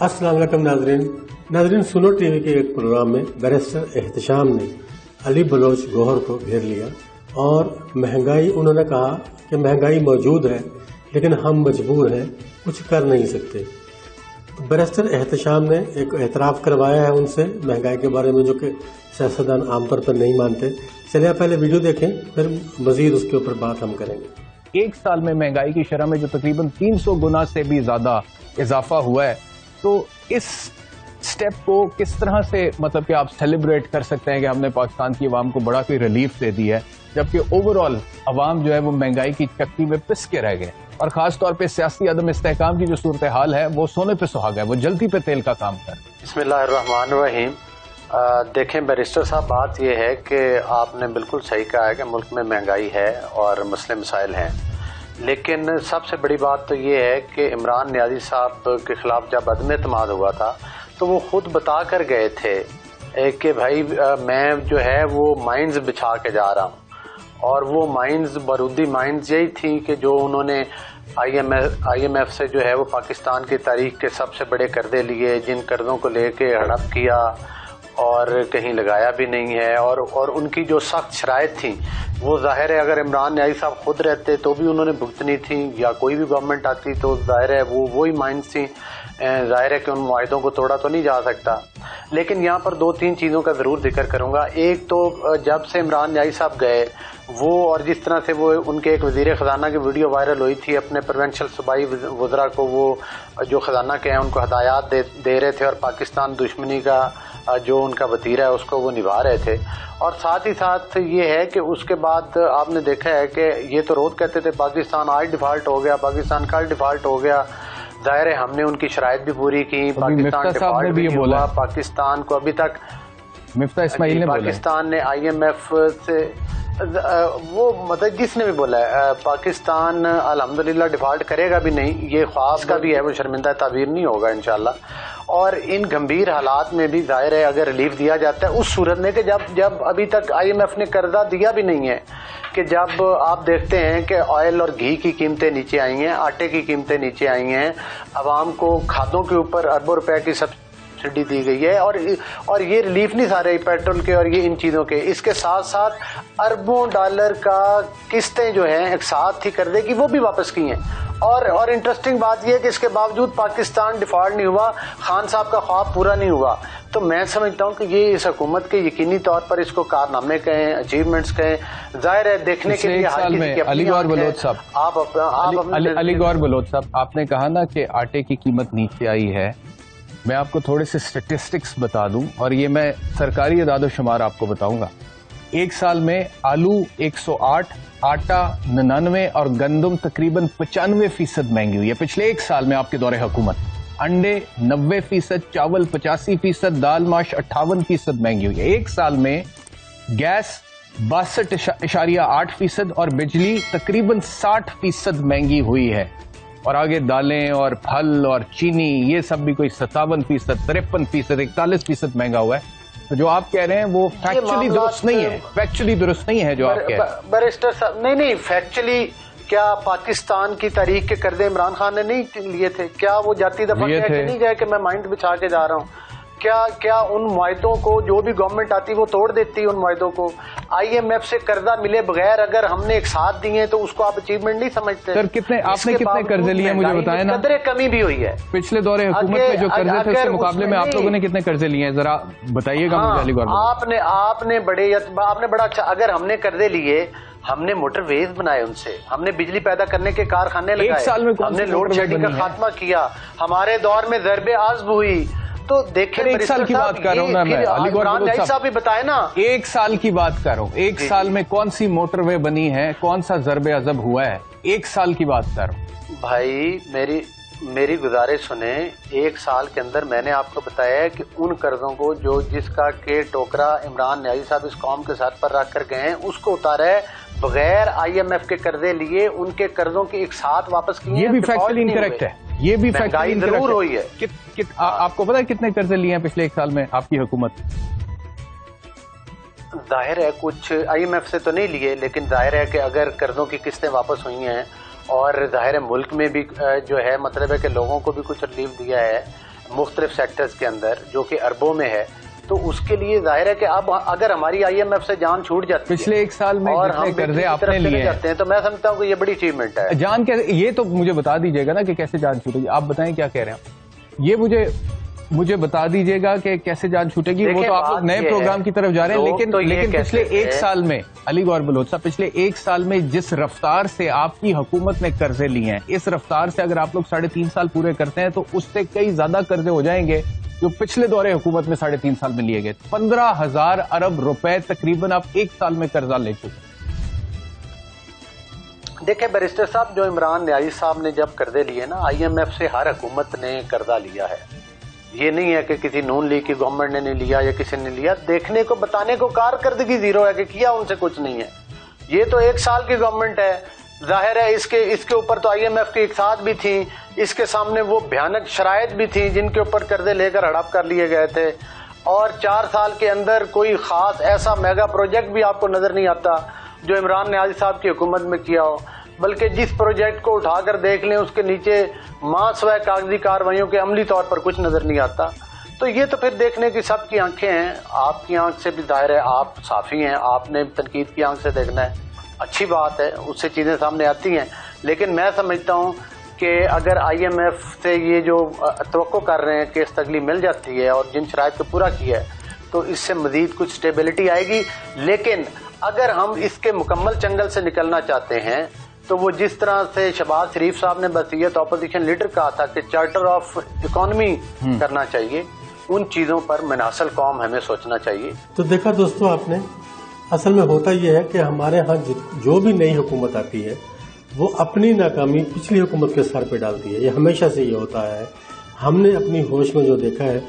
अस्सलाम वालेकुम नाजरीन सुनो टीवी के एक प्रोग्राम में बैरिस्टर एहतशाम ने अली बलोच गौहर को घेर लिया और महंगाई, उन्होंने कहा कि महंगाई मौजूद है लेकिन हम मजबूर हैं, कुछ कर नहीं सकते। तो बैरिस्टर एहतशाम ने एक एतराफ़ करवाया है उनसे महंगाई के बारे में, जो कि सियासतदान आमतौर पर नहीं मानते। चलिए आप पहले वीडियो देखें, फिर मजीद उसके ऊपर बात हम करेंगे। एक साल में महंगाई की शरह में जो तकरीबन 300 गुना से भी ज्यादा इजाफा हुआ है, तो इस स्टेप को किस तरह से मतलब कि आप सेलिब्रेट कर सकते हैं कि हमने पाकिस्तान की आवाम को बड़ा कोई रिलीफ दे दिया है, जबकि ओवरऑल आवाम जो है वो महंगाई की चक्की में पिस के रह गए, और खास तौर पे सियासी अदम इस्तेहकाम की जो सूरत हाल है वो सोने पे सुहागा है, वो जल्दी पे तेल का काम कर। बिस्मिल्लाहिर्रहमानिर्रहीम। देखें बैरिस्टर साहब, बात यह है कि आपने बिल्कुल सही कहा है कि मुल्क में महंगाई है और मसले मसाइल हैं, लेकिन सबसे बड़ी बात तो ये है कि इमरान नियाज़ी साहब के खिलाफ जब अदम एतमाद हुआ था तो वो खुद बता कर गए थे कि भाई मैं जो है वो माइंस बिछा के जा रहा हूँ, और वो माइंस बारूदी माइंस यही थी कि जो उन्होंने IMF से जो है वो पाकिस्तान की तारीख के सबसे बड़े कर्जे लिए, जिन कर्जों को लेके हड़प किया और कहीं लगाया भी नहीं है, और उनकी जो सख्त शराइत थी वो जाहिर है अगर इमरान नियाज़ी साहब खुद रहते तो भी उन्होंने भुगतनी थी, या कोई भी गवर्नमेंट आती तो जाहिर है वो वही माइंस थी। जाहिर है कि उन मुआहदों को तोड़ा तो नहीं जा सकता। लेकिन यहाँ पर दो तीन चीज़ों का ज़रूर जिक्र करूँगा। एक तो जब से इमरान नियाज़ी साहब गए वो, और जिस तरह से वो उनके एक वज़ीर ख़जाना की वीडियो वायरल हुई थी, अपने प्रोविंशियल सूबाई वज़रा को वो जो ख़जाना के हैं उनको हदायत दे रहे थे, और पाकिस्तान दुश्मनी का जो उनका वतीरा है उसको वो निभा रहे थे। और साथ ही साथ ये है कि उसके बाद आपने देखा है कि ये तो रोज़ कहते थे पाकिस्तान आज डिफ़ाल्ट हो गया, पाकिस्तान कल डिफ़ाल्ट हो गया। ज़ाहिर है हमने उनकी शराइत भी पूरी की, पाकिस्तान डिफ़ॉल्ट भी हुआ, पाकिस्तान को अभी तक मिफ्ता इस्माइल ने पाकिस्तान ने IMF से वो मतलब जिसने भी बोला है पाकिस्तान अल्हम्दुलिल्लाह डिफ़ॉल्ट करेगा भी नहीं, ये ख्वाब का भी है, वो शर्मिंदा ताबीर नहीं होगा इंशाल्लाह। और इन गंभीर हालात में भी जाहिर है अगर रिलीफ दिया जाता है उस सूरत में कि जब अभी तक IMF ने कर्जा दिया भी नहीं है, कि जब आप देखते हैं कि ऑयल और घी की कीमतें नीचे आई हैं, आटे की कीमतें नीचे आई हैं, आवाम को खादों के ऊपर अरबों रुपए की सब्सिडी दी गई है, और ये रिलीफ नहीं सारे पेट्रोल के और ये इन चीज़ों के, इसके साथ साथ अरबों डॉलर का किस्तें जो हैं एक साथ ही कर्जे की वो भी वापस की हैं। और इंटरेस्टिंग बात यह है कि इसके बावजूद पाकिस्तान डिफ़ॉल्ट नहीं हुआ, खान साहब का ख्वाब पूरा नहीं हुआ। तो मैं समझता हूँ कि ये इस हुकूमत के यकीनी तौर पर इसको कारनामे कहें, अचीवमेंट्स कहें, जाहिर है देखने के लिए हर किसी की अली गौर बलोच साहब, अली गौर बलोच साहब, आपने कहा ना कि आटे की कीमत नीचे आई है। मैं आपको थोड़े से स्टेटिस्टिक्स बता दूं, और ये मैं सरकारी अदाद-ओ-शुमार आपको बताऊंगा। एक साल में आलू 108, आटा 99 और गंदम तकरीबन 95% महंगी हुई है पिछले एक साल में आपके दौरे हुकूमत। अंडे 90%, चावल 85%, दाल माश 58% महंगी हुई है एक साल में। गैस 62.8% और बिजली तकरीबन 60% महंगी हुई है। और आगे दालें और फल और चीनी ये सब भी कोई 57%, 53%, 41% महंगा हुआ है। तो जो आप कह रहे हैं वो फैक्चुअली दुरुस्त नहीं है, फैक्चुअली दुरुस्त नहीं है जो आप कह रहे हैं। बैरिस्टर साहब, नहीं फैक्चुअली क्या पाकिस्तान की तारीख के कर्जे इमरान खान ने नहीं लिए थे? क्या वो जाती दफा नहीं गए कि मैं माइंड बिछा के जा रहा हूँ? क्या उन मुआहदों को जो भी गवर्नमेंट आती वो तोड़ देती उन मुआहदों को? IMF से कर्जा मिले बगैर अगर हमने एक साथ दिए तो उसको आप अचीवमेंट नहीं समझते? सर आपने कितने कर्जे लिए मुझे बताएं ना। कदरे कमी भी हुई है पिछले दौरे हुकूमत में जो कर्जे थे उसके मुकाबले में आप लोगों ने कितने कर्जे लिए हैं जरा बताइएगा मुझे अली गौर। आपने बड़ा अच्छा, अगर हमने कर्जे लिए, हमने मोटरवेज बनाए, उनसे हमने बिजली पैदा करने के कारखाने लगाए, एक साल में हमने लोड शेडिंग का खात्मा किया, हमारे दौर में ज़रबे आज़्ब हुई। तो देखें एक साल की बात कर रहा हूँ मैं, अली गौर साहब भी बताए ना, एक साल की बात कर रहा हूँ। एक साल में कौन सी मोटरवे बनी है, कौन सा ज़रबे अज़ब हुआ है, एक साल की बात कर रहा हूँ। भाई मेरी गुजारिश सुने, एक साल के अंदर मैंने आपको बताया है कि उन कर्जों को जिसका के टोकरा इमरान नियाज़ी साहब इस कौम के साथ पर रख कर गए हैं उसको उतारा है, बगैर IMF के कर्जे लिए उनके कर्जों की एक साथ वापस किए। ये भी फैक्चुअली इनकरेक्ट है, ये भी फैक्चुअली जरूर हुई है। आपको पता है कितने कर्जे लिए हैं पिछले एक साल में आपकी हुकूमत? जाहिर है कुछ IMF से तो नहीं लिए, लेकिन जाहिर है कि अगर कर्जों की किस्तें वापस हुई हैं और जाहिर है मुल्क में भी जो है मतलब है कि लोगों को भी कुछ रिलीफ दिया है, مختلف سیکٹرز کے اندر جو کہ اربوں میں ہے، تو اس کے لیے ظاہر ہے کہ اب اگر ہماری آئی ایم ایف سے جان چھوٹ جاتی ہے پچھلے ایک سال میں اور جتنے ہم قرضے آپ نے لیے جاتے ہیں، تو میں سمجھتا ہوں کہ یہ بڑی اچیومنٹ ہے. جان کے یہ تو مجھے بتا دیجیے گا نا کہ کیسے جان چھوٹے گی. آپ بتائیں کیا کہہ رہے ہیں، یہ مجھے بتا دیجیے گا کہ کیسے جان چھوٹے گی. وہ تو آپ لوگ نئے پروگرام کی طرف جا رہے ہیں، لیکن پچھلے ایک سال میں علی گور بلوچ صاحب، پچھلے ایک سال میں جس رفتار سے آپ کی حکومت نے قرضے لیے ہیں، اس رفتار سے اگر آپ لوگ 3.5 سال پورے کرتے ہیں تو اس سے کئی زیادہ قرضے ہو جائیں گے جو پچھلے دور حکومت میں 3.5 سال میں لیے گئے. 15,000 ارب روپے تقریباً آپ ایک سال میں قرضہ لے چکے. دیکھیں بیرسٹر صاحب، جو عمران نیازی صاحب نے جب قرضے لیے نا، آئی ایم ایف سے ہر حکومت نے قرضہ لیا ہے. یہ نہیں ہے کہ کسی نون لیگ کی گورنمنٹ نے نہیں لیا یا کسی نے لیا. دیکھنے کو بتانے کو کارکردگی زیرو ہے کہ کیا ان سے کچھ نہیں ہے. یہ تو ایک سال کی گورنمنٹ ہے، ظاہر ہے اس کے اوپر تو آئی ایم ایف کی اقساط بھی تھیں، اس کے سامنے وہ بھیانک شرائط بھی تھیں جن کے اوپر قرضے لے کر ہڑپ کر لیے گئے تھے. اور 4 سال کے اندر کوئی خاص ایسا میگا پروجیکٹ بھی آپ کو نظر نہیں آتا جو عمران نیازی صاحب کی حکومت میں کیا ہو. بلکہ جس پروجیکٹ کو اٹھا کر دیکھ لیں اس کے نیچے ماں سوائے کاغذی کارروائیوں کے عملی طور پر کچھ نظر نہیں آتا. تو یہ تو پھر دیکھنے کی سب کی آنکھیں ہیں. آپ کی آنکھ سے بھی ظاہر ہے، آپ صحافی ہیں، آپ نے تنقید کی آنکھ سے دیکھنا ہے. اچھی بات ہے، اس سے چیزیں سامنے آتی ہیں. لیکن میں سمجھتا ہوں کہ اگر آئی ایم ایف سے یہ جو توقع کر رہے ہیں کہ استقلی مل جاتی ہے اور جن شرائط کو پورا کیا ہے، تو اس سے مزید کچھ سٹیبلٹی آئے گی. لیکن اگر ہم اس کے مکمل چنگل سے نکلنا چاہتے ہیں تو وہ جس طرح سے شہباز شریف صاحب نے بصیت اپوزیشن لیڈر کہا تھا کہ چارٹر آف اکانومی کرنا چاہیے، ان چیزوں پر منحصل قوم ہمیں سوچنا چاہیے. تو دیکھا دوستو آپ نے، اصل میں ہوتا یہ ہے کہ ہمارے ہاں جو بھی نئی حکومت آتی ہے وہ اپنی ناکامی پچھلی حکومت کے سر پہ ڈالتی ہے. یہ ہمیشہ سے یہ ہوتا ہے. ہم نے اپنی ہوش میں جو دیکھا ہے،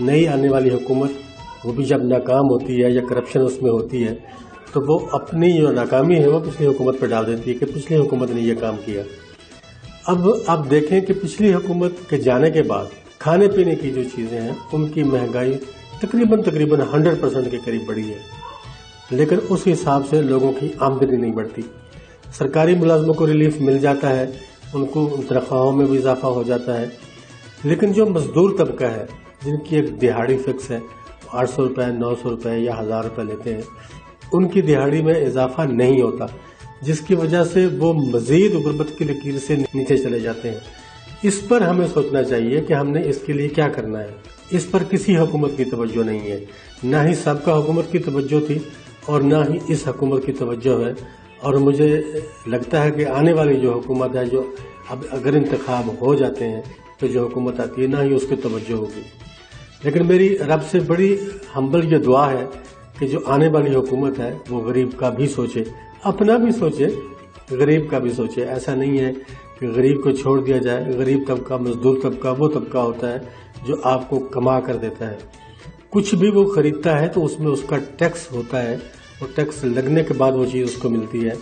نئی آنے والی حکومت وہ بھی جب ناکام ہوتی ہے یا کرپشن اس میں ہوتی ہے تو وہ اپنی جو ناکامی ہے وہ پچھلی حکومت پہ ڈال دیتی ہے کہ پچھلی حکومت نے یہ کام کیا. اب آپ دیکھیں کہ پچھلی حکومت کے جانے کے بعد کھانے پینے کی جو چیزیں ہیں ان کی مہنگائی تقریباً 100% کے قریب بڑھی ہے، لیکن اس حساب سے لوگوں کی آمدنی نہیں بڑھتی. سرکاری ملازموں کو ریلیف مل جاتا ہے، ان کو تنخواہوں میں بھی اضافہ ہو جاتا ہے، لیکن جو مزدور طبقہ ہے جن کی ایک دہاڑی فکس ہے، 800 روپے 900 روپے یا 1000 روپے لیتے ہیں، ان کی دہاڑی میں اضافہ نہیں ہوتا، جس کی وجہ سے وہ مزید غربت کی لکیر سے نیچے چلے جاتے ہیں. اس پر ہمیں سوچنا چاہیے کہ ہم نے اس کے لیے کیا کرنا ہے. اس پر کسی حکومت کی توجہ نہیں ہے، نہ ہی سابقہ حکومت کی توجہ تھی اور نہ ہی اس حکومت کی توجہ ہے. اور مجھے لگتا ہے کہ آنے والی جو حکومت ہے، جو اب اگر انتخاب ہو جاتے ہیں تو جو حکومت آتی ہے نہ ہی اس کی توجہ ہوگی. لیکن میری رب سے بڑی ہمبل یہ دعا ہے کہ جو آنے والی حکومت ہے وہ غریب کا بھی سوچے، اپنا بھی سوچے، غریب کا بھی سوچے. ایسا نہیں ہے کہ غریب کو چھوڑ دیا جائے. غریب طبقہ، مزدور طبقہ وہ طبقہ ہوتا ہے جو آپ کو کما کر دیتا ہے. کچھ بھی وہ خریدتا ہے تو اس میں اس کا ٹیکس ہوتا ہے، اور ٹیکس لگنے کے بعد وہ چیز اس کو ملتی ہے.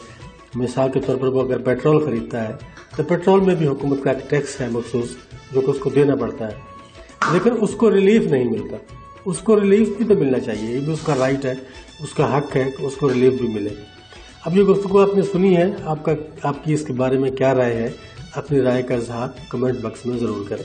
مثال کے طور پر وہ اگر پیٹرول خریدتا ہے تو پیٹرول میں بھی حکومت کا ایک ٹیکس ہے مخصوص جو کہ اس کو دینا پڑتا ہے، لیکن اس کو ریلیف نہیں ملتا. اس کو ریلیف بھی تو ملنا چاہیے، یہ بھی اس کا رائٹ ہے، اس کا حق ہے کہ اس کو ریلیف بھی ملے. اب یہ گفتگو آپ نے سنی ہے، آپ کی اس کے بارے میں کیا رائے ہے؟ اپنی رائے کا اظہار کمنٹ باکس میں ضرور کریں.